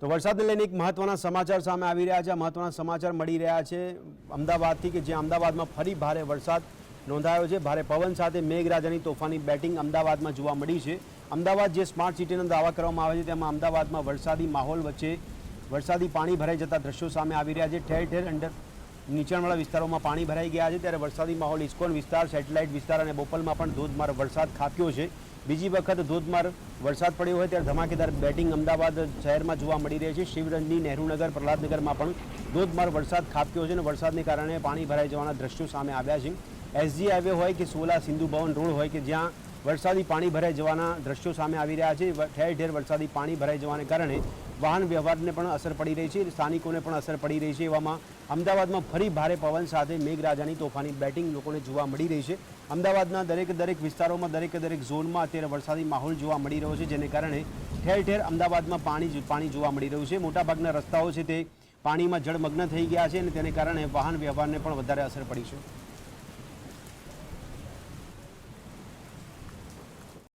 તો વરસાદને લઈને એક મહત્વના સમાચાર સામે આવી રહ્યા છે। આ મહત્વના સમાચાર મળી રહ્યા છે અમદાવાદથી કે જ્યાં અમદાવાદમાં ફરી ભારે વરસાદ નોંધાયો છે। ભારે પવન સાથે મેઘરાજાની તોફાની બેટિંગ અમદાવાદમાં જોવા મળી છે। અમદાવાદ જે સ્માર્ટ સિટીનો દાવા કરવામાં આવે છે તેમાં અમદાવાદમાં વરસાદી માહોલ વચ્ચે વરસાદી પાણી ભરાઈ જતા દ્રશ્યો સામે આવી રહ્યા છે। ઠેર ઠેર નીચાણવાળા વિસ્તારોમાં પાણી ભરાઈ ગયા છે ત્યારે વરસાદી માહોલ ઇસ્કોન વિસ્તાર, સેટેલાઇટ વિસ્તાર અને બોપલમાં પણ ધોધમાર વરસાદ ખાબક્યો છે। બીજી વખત ધોધમાર વરસાદ પડ્યો હોય ત્યારે ધમાકેદાર બેટિંગ અમદાવાદ શહેરમાં જોવા મળી રહી છે। શિવરંજની, નહેરુનગર, પ્રહલાદનગરમાં પણ ધોધમાર વરસાદ ખાબક્યો છે અને વરસાદને કારણે પાણી ભરાઈ જવાના દ્રશ્યો સામે આવ્યા છે। એસજી હાઈવે હોય કે સોલા સિંધુ ભવન રોડ હોય કે જ્યાં વરસાદી પાણી ભરાઈ જવાના દ્રશ્યો સામે આવી રહ્યા છે। ઠેર ઠેર વરસાદી પાણી ભરાઈ જવાને કારણે વાહન વ્યવહારને પણ અસર પડી રહી છે, સ્થાનિકોને પણ અસર પડી રહી છે। એવામાં અમદાવાદમાં ફરી ભારે પવન સાથે મેઘરાજાની તોફાની બેટિંગ લોકોને જોવા મળી રહી છે। અમદાવાદના દરેક વિસ્તારોમાં દરેક ઝોનમાં અત્યારે વરસાદી માહોલ જોવા મળી રહ્યો છે, જેને કારણે ઠેર ઠેર અમદાવાદમાં પાણી જોવા મળી રહ્યું છે। મોટાભાગના રસ્તાઓ છે તે પાણીમાં જળમગ્ન થઈ ગયા છે અને તેને કારણે વાહન વ્યવહારને પણ વધારે અસર પડી છે।